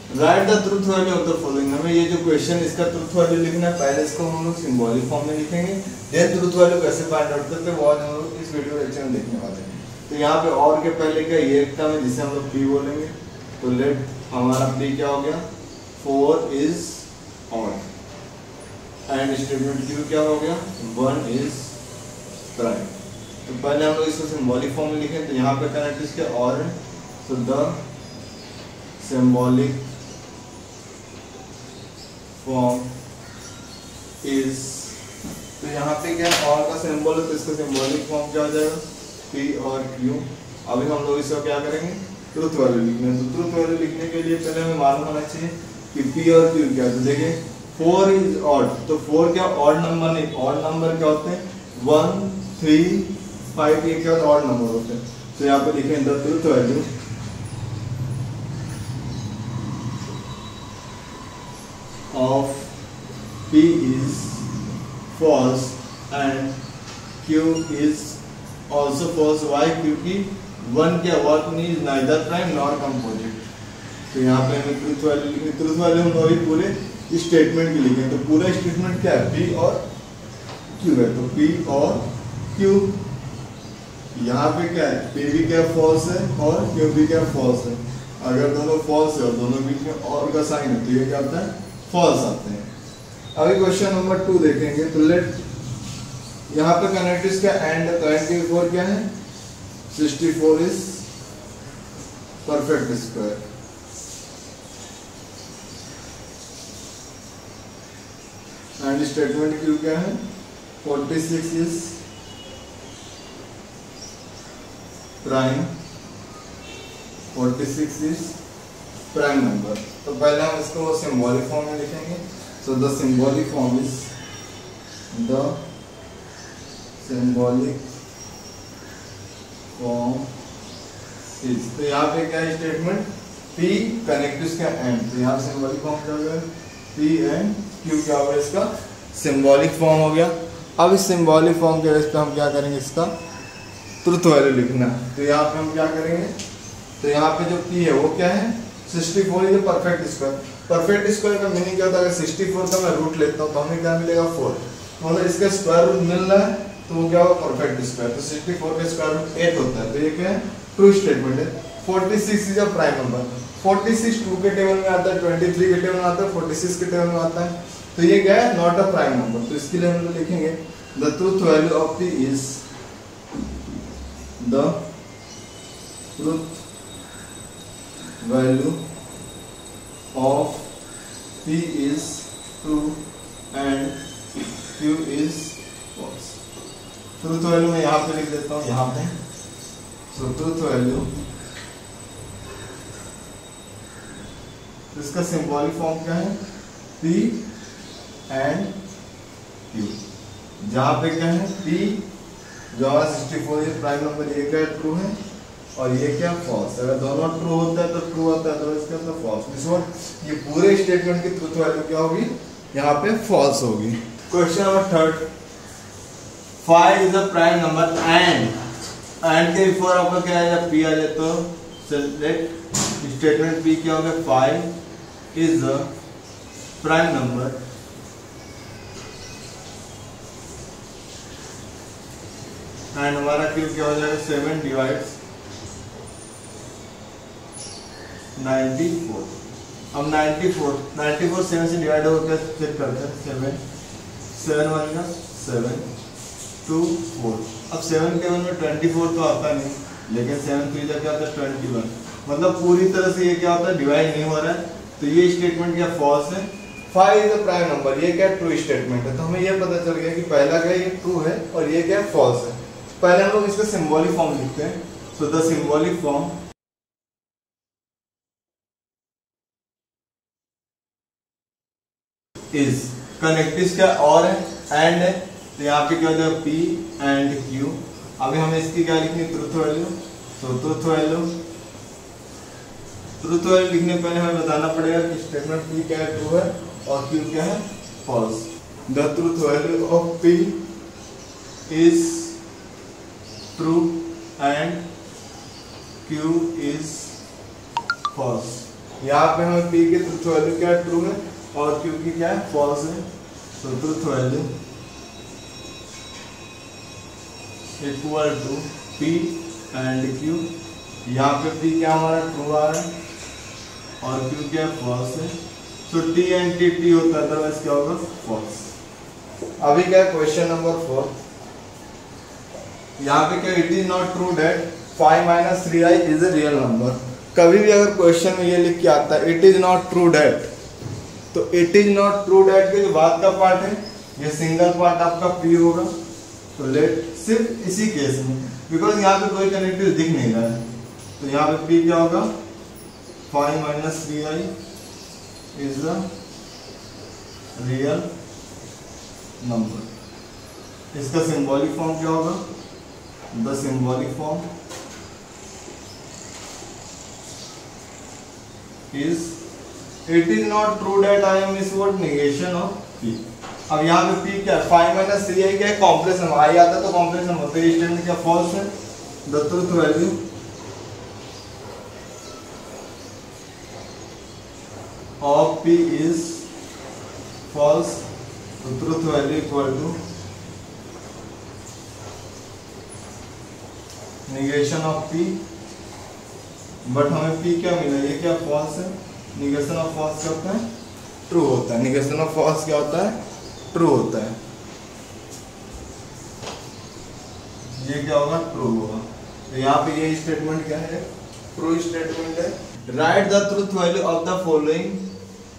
Right the truth value of the following. हमें ये जो क्वेश्चन इसका ट्रूथ वैल्यू लिखना है, पहले इसको हम लोग सिंबॉलिक फॉर्म में लिखेंगे, देन ट्रूथ वैल्यू कैसे फाइंड आउट करते हैं वो आज हम लोग इस वीडियो लेक्चर में देखने वाले हैं। तो यहाँ पे और के पहले क्या ये एक टर्म है जिसे हम लोग p बोलेंगे, तो लेट हमारा p क्या हो गया 4 is odd and statement q क्या हो गया 1 इज प्राइम। तो पहले हम लोग इसको सिंबॉलिक फॉर्म में लिखें, तो यहाँ पे कनेक्ट इसके और है, तो द symbolic form is, तो यहाँ पे क्या और का सिंबल है तो इसका सिंबॉलिक फॉर्म क्या हो जाएगा p और q। अभी हम लोग इसको क्या करेंगे ट्रूथ वैल्यू लिखना है। तो ट्रूथ वैल्यू लिखने के लिए पहले हमें मालूम होना चाहिए कि p और q क्या है। तो देखिए 4 इज ऑड, तो 4 क्या ऑड नंबर नहीं, ऑड नंबर क्या होते हैं 1 3 5, ये क्या ऑड नंबर होते हैं। तो यहाँ पे लिखें the truth value of p is false and q is also false। why? क्योंकि 1 क्या वर्क नहीं is neither prime nor composite। तो यहाँ पे हमें ट्रूथ वैल्यू लिखनी, ट्रूथ वैल्यू हम वही पूरे स्टेटमेंट की लिखें। तो पूरा स्टेटमेंट क्या है p और q है, तो p और q यहाँ पे क्या है p भी क्या फॉल्स है और q भी क्या फॉल्स है। अगर दोनों फॉल्स है और दोनों बीच में और का साइन है तो ये क्या होता है फॉल्स आते हैं। अभी क्वेश्चन नंबर 2 देखेंगे, तो लेट यहाँ पे कनेक्ट इसका एंड, तो एंड के बिफोर क्या है 64 is perfect square and statement Q क्या है 46 is prime, 46 is prime number. तो पहले हम इसको सिंबॉलिक फॉर्म में लिखेंगे। So the symbolic form is the symbolic form is, तो यहाँ पे क्या है स्टेटमेंट p कनेक्ट इसका एंड, तो यहाँ सिंबॉलिक फॉर्म क्या हो गया p एंड q क्या हो गया इसका सिंबॉलिक फॉर्म हो गया। अब इस सिंबॉलिक फॉर्म के बेस पे हम क्या करेंगे इसका ट्रूथ वैल्यू लिखना। तो यहाँ पे हम क्या करेंगे, तो यहाँ पे जो p है वो क्या है 64 is perfect square. Perfect square का मीनिंग क्या होता है, अगर 64 का मैं रूट लेता हूँ तो हमें क्या मिलेगा 4, मतलब इसका स्क्वायर रूट मिल रहा है तो वो क्या होगा परफेक्ट स्क्वायर। तो 64 का स्क्वायर रूट 8 होता है, तो ये क्या है ट्रू स्टेटमेंट है। 46 इज अ प्राइम नंबर, 46 2 के टेबल में आता है, 23 के टेबल में आता है, 46 के टेबल में आता है, तो ये क्या है नॉट अ प्राइम नंबर। तो इसके लिए हम लोग लिखेंगे the truth value of p is the truth value of p is true and q is false। Truth value मैं यहाँ पे लिख देता हूँ यहाँ पे। सो ट्रूथ वैल्यू, इसका सिंबॉलिक फॉर्म क्या है p एंड q, जहाँ पे क्या है p जो हमारा 64 ये प्राइम नंबर ये क्या ट्रू है और ये क्या फॉल्स। अगर दोनों ट्रू होता है तो ट्रू होता है, तो इसका तो फॉल्स। दिस व्हाट ये पूरे स्टेटमेंट की ट्रूथ वैल्यू क्या होगी यहाँ पे फॉल्स होगी। Question number 3, 5 is a prime number and के बिफोर आपका क्या है जब p आ जाए तो सेलेक्ट स्टेटमेंट p क्या होगा 5 is a prime number and हमारा q क्या हो जाएगा 7 डिवाइड्स 94। अब 94 7 से डिवाइड हो गया, चेक करते हैं 7 1 का 7 2 4। अब 7 के वन में 24 तो आता नहीं, लेकिन 7 3 क्या आता है 21, मतलब पूरी तरह से ये क्या होता है डिवाइड नहीं हो रहा है, तो ये स्टेटमेंट क्या फॉल्स है। 5 इज अ प्राइम नंबर, ये क्या ट्रू स्टेटमेंट है। तो हमें ये पता चल गया कि पहला क्या ये ट्रू है और ये क्या फॉल्स है। पहले हम लोग इसका सिंबॉलिक फॉर्म लिखते हैं। सो the symbolic form is connect इसका और है एंड है, तो यहाँ पे क्या होता है p एंड q। अभी हमें इसकी क्या लिखनी ट्रूथ वैल्यू। तो ट्रूथ वैल्यू लिखने पहले हमें बताना पड़ेगा कि स्टेटमेंट p क्या है ट्रू है और q क्या है false. The truth value of p is true and Q is false। यहाँ पे हमें P की ट्रुथ वैल्यू क्या है, ट्रू है, और Q की क्या है, फॉल्स है। तो truth value equal to P and Q। यहाँ पे P क्या हमारा ट्रू आ रहा है और Q क्या फॉल्स है। तो T एंड T होता है, अदरवाइज क्या होगा, फॉल्स। अभी क्या है क्वेश्चन नंबर 4। यहाँ पे क्या, it is not true that 5 - 3i is a real number. कभी भी अगर क्वेश्चन में ये लिख के आता है it is not true that, तो it is not true that के जो बाद का पार्ट है ये सिंगल पार्ट आपका P होगा। तो लेट सिर्फ इसी केस में, बिकॉज यहाँ पे कोई कनेक्टिव दिख नहीं रहा है, तो यहाँ पे P क्या होगा, 5 - 3i is the real number. इसका सिंबॉलिक फॉर्म क्या होगा, the symbolic form is it is not true that I am is what, negation of P। अब यहाँ पे P क्या है, 5 - 3i क्या है, कॉम्प्लेक्स नंबर, आई आता तो कॉम्प्लेक्स नंबर, तो ये स्टेटमेंट क्या फॉल्स है। The truth value of P is false. तो truth value equal to negation of P, but हमें P क्या मिला, ये क्या फॉल्स है। निगेशन ऑफ फॉल्स क्या होता है, ट्रू होता है। निगेशन ऑफ फॉल्स क्या होता है, ट्रू होता है। ये क्या होगा, ट्रू होगा। तो यहाँ पे ये स्टेटमेंट क्या है, ट्रू स्टेटमेंट है। Right the truth value of the following.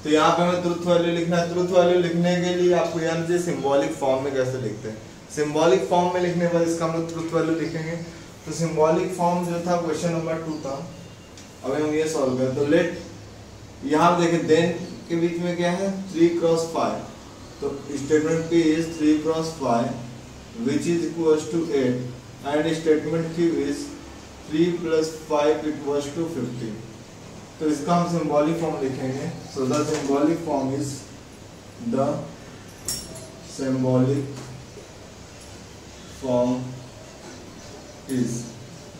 तो यहाँ पे हमें ट्रुथ वैल्यू लिखना है। ट्रुथ वैल्यू लिखने के लिए आपको याद है सिंबॉलिक फॉर्म में कैसे लिखते हैं। सिंबॉलिक फॉर्म में लिखने पर इसका हम लोग ट्रुथ वैल्यू लिखेंगे। तो सिंबॉलिक फॉर्म जो था क्वेश्चन नंबर 2 था, अभी हम ये सॉल्व करें। तो लेट यहाँ देखिए देन के बीच में क्या है, 3 × 5। तो statement P is 3 × 5 which is equals to 8 and statement Q is 3 + 5 equals to 15। तो इसका हम सिंबॉलिक फॉर्म लिखेंगे। So the symbolic form is the symbolic form is,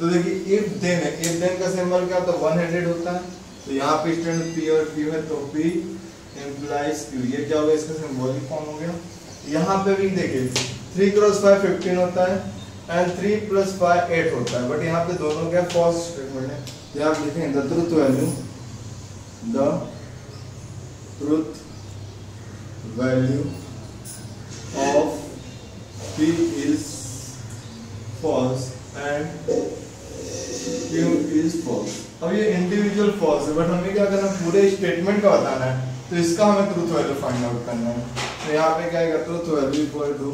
तो देखिए इफ देन है, इफ देन का सिंबल क्या होता है, 100 होता है। तो यहाँ पे स्टैंडर्ड P और Q है, तो P implies Q, ये क्या होगा, इसका सिंबॉलिक फॉर्म हो गया। यहाँ पे भी देखिए 3 × 5 15 होता है एंड 3 + 5 8 होता है, बट यहाँ पे दोनों क्या फॉल्स स्टेटमेंट है। तो आप लिखेंगे the truth value, the truth value of P is false and Q is false. अब ये इंडिविजुअल फॉल्स है, बट हमें क्या करना है, पूरे स्टेटमेंट का बताना है। तो इसका हमें ट्रुथ वैल्यू फाइंड आउट करना है। तो यहाँ पे क्या आएगा, truth value equal to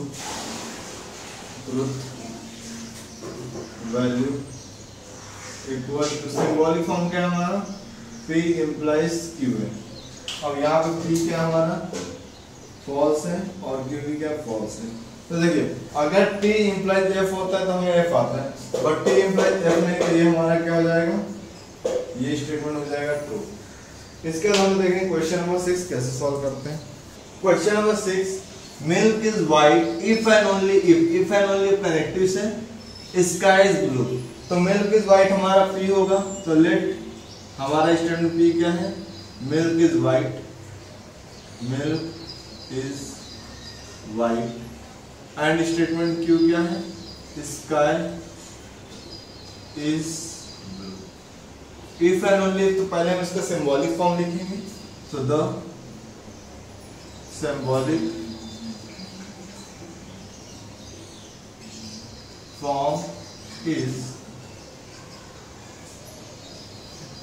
truth value equal to symbolic form क्या है हमारा, P implies Q है। अब यहाँ पे P क्या हमारा फॉल्स है और Q भी क्या फॉल्स है। तो देखिए अगर T implies F होता है तो हमें F आता है, बट T implies F नहीं, तो ये हमारा क्या हो जाएगा, ये स्टेटमेंट हो जाएगा ट्रू। इसके बाद हम देखेंगे क्वेश्चन नंबर 6 कैसे सॉल्व करते हैं। Question number 6, milk is white if and only if and only connective से स्काई इज ब्लू। तो मिल्क इज व्हाइट हमारा P होगा। तो लेट हमारा स्टेटमेंट P क्या है, milk is white, milk is white and statement Q क्या है, sky is blue. If and only, तो पहले हम इसका सिंबॉलिक फॉर्म लिखेंगे। तो the symbolic form is,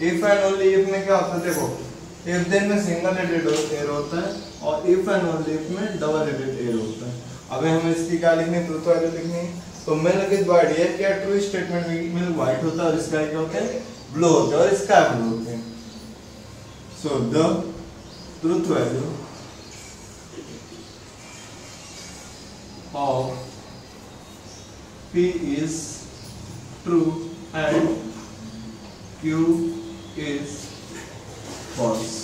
if and only if में क्या होता है, देखो इफ देन में सिंगल हेडेड एरो होता है और इफ एंड ओनली इफ में डबल हेडेड एरो होता है। अब हमें इसकी क्या लिखनी है, ट्रुथ वैल्यू लिखनी है। तो मिल्क इज व्हाइट, ये क्या ट्रू स्टेटमेंट में मिल्क व्हाइट होता है और स्काई क्या होता है, ब्लू होता है, और स्काई ब्लू होते हैं। So the truth value of P is true and Q is false।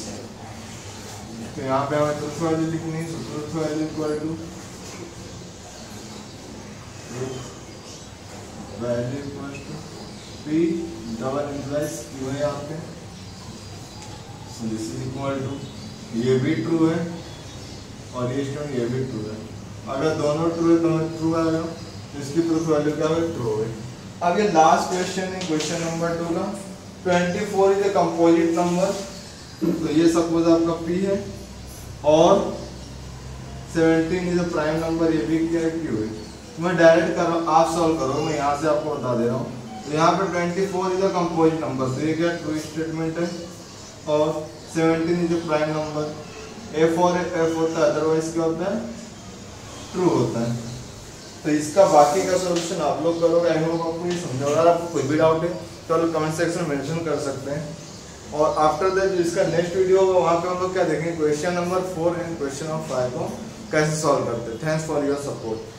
तो यहाँ पे हमें ट्रुथ वैल्यू लिखनी है। तो truth value equal to value equal to P double implies Q है यहाँ पे। दिस इज इक्वल टू, ये भी ट्रू है और ये स्टूडेंट ये भी ट्रू है। अगर दोनों ट्रू है तो ट्रू आएगा, इसकी ट्रूथ वैल्यू क्या है, ट्रू है। अब ये लास्ट क्वेश्चन है, क्वेश्चन नंबर 2 का 24 इज ए कंपोजिट नंबर। तो ये सपोज आपका P है और 17 इज अ प्राइम नंबर, ये भी क्या है, Q है। मैं डायरेक्ट कर रहा हूँ, आप सॉल्व करो, मैं यहाँ से आपको बता दे रहा हूँ। तो यहाँ पे 24 इज अ कंपोजिट नंबर, तो ये क्या ट्रू स्टेटमेंट है, और 17 is a prime number, F होता है, अदरवाइज क्या होता है, ट्रू होता है। तो इसका बाकी का सॉल्यूशन आप लोग करोगे। आई होप आपको ये समझ। अगर आपको कोई भी डाउट है तो आप कमेंट सेक्शन में मेंशन कर सकते हैं। और आफ्टर दैट जो इसका नेक्स्ट वीडियो होगा वहाँ पे हम लोग क्या देखेंगे, question number 4 and question number 5 को कैसे सॉल्व करते हैं। Thanks for your support.